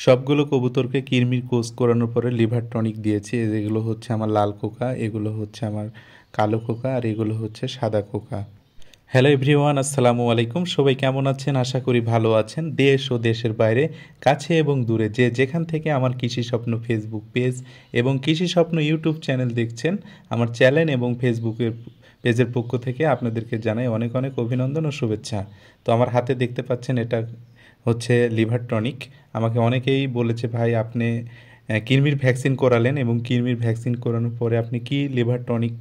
সবগুলো কবুতরকে কৃমির কোর্স করানোর পরে লিভার টনিক দিয়েছি। এগুলো হচ্ছে আমার লাল কোকা, এগুলো হচ্ছে আমার কালো কোকা, আর এগুলো হচ্ছে সাদা কোকা। হ্যালো এভরিওয়ান, আসসালামু আলাইকুম। সবাই কেমন আছেন? আশা করি ভালো আছেন। দেশ ও দেশের বাইরে, কাছে এবং দূরে, যে যেখান থেকে আমার কৃষি স্বপ্ন ফেসবুক পেজ এবং কৃষি স্বপ্ন ইউটিউব চ্যানেল দেখছেন, আমার চ্যানেল এবং ফেসবুকের পেজের পক্ষ থেকে আপনাদেরকে জানাই অনেক অনেক অভিনন্দন ও শুভেচ্ছা। তো আমার হাতে দেখতে পাচ্ছেন, এটা হচ্ছে লিভার টনিক। আমাকে অনেকেই বলেছে, ভাই আপনি কৃমির ভ্যাকসিন করালেন এবং কৃমির ভ্যাকসিন করানোর পরে আপনি কি লিভার টনিক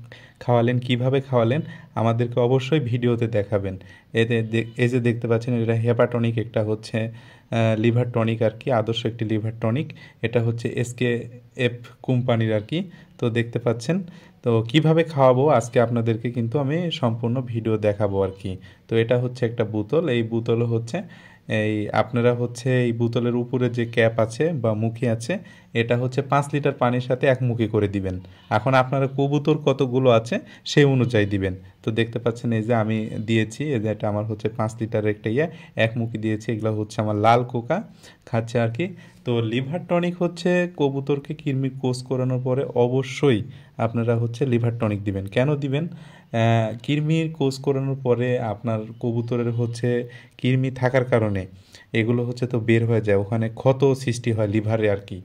খাওয়ালেন, কিভাবে খাওয়ালেন, আমাদেরকে অবশ্যই ভিডিওতে দেখাবেন। এতে এই যে দেখতে পাচ্ছেন, এটা হেপাটনিক, একটা হচ্ছে লিভার টনিক আর কি, আদর্শ একটি লিভার টনিক। এটা হচ্ছে এসকেএফ কোম্পানির আর কি। তো দেখতে পাচ্ছেন, তো কিভাবে খাওয়াবো আজকে আপনাদেরকে কিন্তু আমি সম্পূর্ণ ভিডিও দেখাবো আর কি। তো এটা হচ্ছে একটা বোতল, এই বোতলও হচ্ছে এই আপনারা হচ্ছে এই বোতলের উপরে যে ক্যাপ আছে বা মুখে আছে, এটা হচ্ছে 5 লিটার পানির সাথে একমুখী করে দিবেন। এখন আপনারা কবুতর কতগুলো আছে সেই অনুযায়ী দিবেন। তো দেখতে পাচ্ছেন, এই যে আমি দিয়েছি, এই যে এটা আমার হচ্ছে 5 লিটার একটা একমুখী দিয়েছি। এগুলো হচ্ছে আমার লাল কোকা খাচ্ছে আর কি। তো লিভার টনিক হচ্ছে কবুতরকে কৃমির কোর্স করানোর পরে অবশ্যই আপনারা হচ্ছে লিভার টনিক দিবেন। কেন দিবেন? কৃমির কোর্স করানোর পরে আপনার কবুতরের হচ্ছে কৃমি থাকার কারণে এগুলো হচ্ছে তো বের হয়ে যায়, ওখানে ক্ষত সৃষ্টি হয় লিভারে আর কি।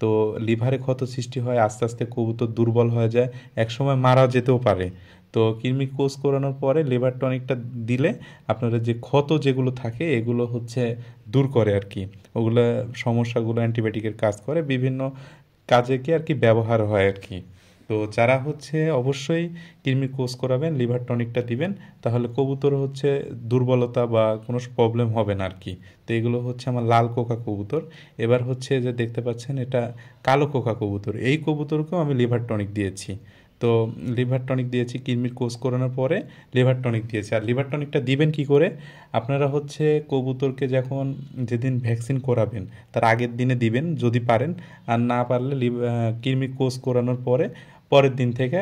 তো লিভারে ক্ষত সৃষ্টি হয়, আস্তে আস্তে কবুতর দুর্বল হয়ে যায়, একসময় মারা যেতেও পারে। তো কৃমি কোর্স করানোর পরে লিভার টনিকটা দিলে আপনারা যে ক্ষত যেগুলো থাকে এগুলো হচ্ছে দূর করে আর কি। ওগুলো সমস্যাগুলো অ্যান্টিবায়োটিকের কাজ করে, বিভিন্ন কাজে কি আর কি ব্যবহার হয় আর কি। তো যারা হচ্ছে অবশ্যই কৃমি কোর্স করাবেন, লিভার টনিকটা দিবেন, তাহলে কবুতর হচ্ছে দুর্বলতা বা কোনো প্রবলেম হবে না আর কি। তো এগুলো হচ্ছে আমার লাল কোকা কবুতর। এবার হচ্ছে যে দেখতে পাচ্ছেন, এটা কালো কোকা কবুতর। এই কবুতরকেও আমি লিভার টনিক দিয়েছি। তো লিভার টনিক দিয়েছি, কৃমির কোর্স করানোর পরে লিভার টনিক দিয়েছি। আর লিভার টনিকটা দিবেন কি করে? আপনারা হচ্ছে কবুতরকে যখন যেদিন ভ্যাকসিন করাবেন তার আগের দিনে দিবেন যদি পারেন, আর না পারলে কৃমি কোর্স করানোর পরে পরের দিন থেকে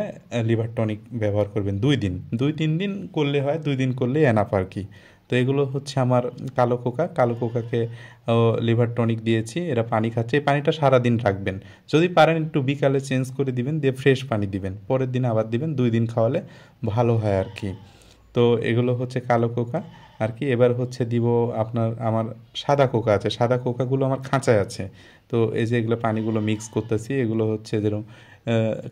লিভার টনিক ব্যবহার করবেন। 2 দিন, 2-3 দিন করলে হয়, 2 দিন করলেই এনাফ আর কি। তো এগুলো হচ্ছে আমার কালো কোকা। কালো কোকাকে লিভার টনিক দিয়েছি, এরা পানি খাচ্ছে। এই পানিটা সারাদিন রাখবেন, যদি পারেন একটু বিকালে চেঞ্জ করে দিবেন, দিয়ে ফ্রেশ পানি দিবেন, পরের দিন আবার দিবেন। 2 দিন খাওয়ালে ভালো হয় আর কি। তো এগুলো হচ্ছে কালো কোকা আর কি। এবার হচ্ছে দিব আমার সাদা কোকা আছে, সাদা কোকাগুলো আমার খাঁচায় আছে। তো এই যে এগুলো পানিগুলো মিক্স করতেছি, এগুলো হচ্ছে যেরকম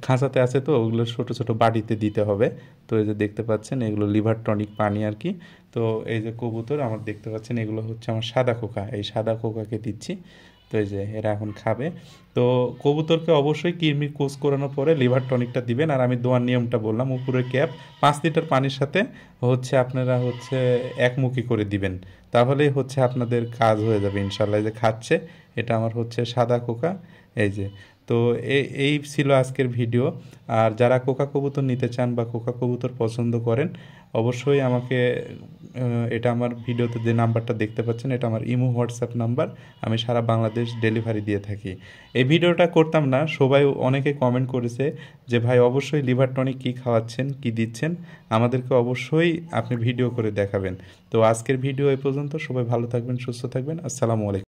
খাঁচাতে আছে, তো ওগুলো ছোটো ছোটো বাটিতে দিতে হবে। তো এই যে দেখতে পাচ্ছেন, এগুলো লিভার টনিক পানি আর কি। তো এই যে কবুতর আমার দেখতে পাচ্ছেন, এগুলো হচ্ছে আমার সাদা কোকা, এই সাদা কোকাকে দিচ্ছি। তো এই যে এরা এখন খাবে। তো কবুতরকে অবশ্যই কৃমির কোর্স করানোর পরে লিভার টনিকটা দিবেন। আর আমি দোয়ার নিয়মটা বললাম, উপরে ক্যাপ 5 লিটার পানির সাথে হচ্ছে আপনারা হচ্ছে একমুখী করে দিবেন, তাহলেই হচ্ছে আপনাদের কাজ হয়ে যাবে ইনশাল্লাহ। এই যে খাচ্ছে, এটা আমার হচ্ছে সাদা কোকা। এই যে, তো এই ছিল আজকের ভিডিও। আর যারা কোকা কবুতর নিতে চান বা কোকা কবুতর পছন্দ করেন, অবশ্যই আমাকে এটা আমার ভিডিওতে যে নাম্বারটা দেখতে পাচ্ছেন, এটা আমার ইমো হোয়াটসঅ্যাপ নাম্বার। আমি সারা বাংলাদেশ ডেলিভারি দিয়ে থাকি। এই ভিডিওটা করতাম না, সবাই অনেকে কমেন্ট করেছে যে ভাই অবশ্যই লিভার টনিক কী খাওয়াচ্ছেন, কী দিচ্ছেন, আমাদেরকে অবশ্যই আপনি ভিডিও করে দেখাবেন। তো আজকের ভিডিও এই পর্যন্ত। সবাই ভালো থাকবেন, সুস্থ থাকবেন। আসসালামু আলাইকুম।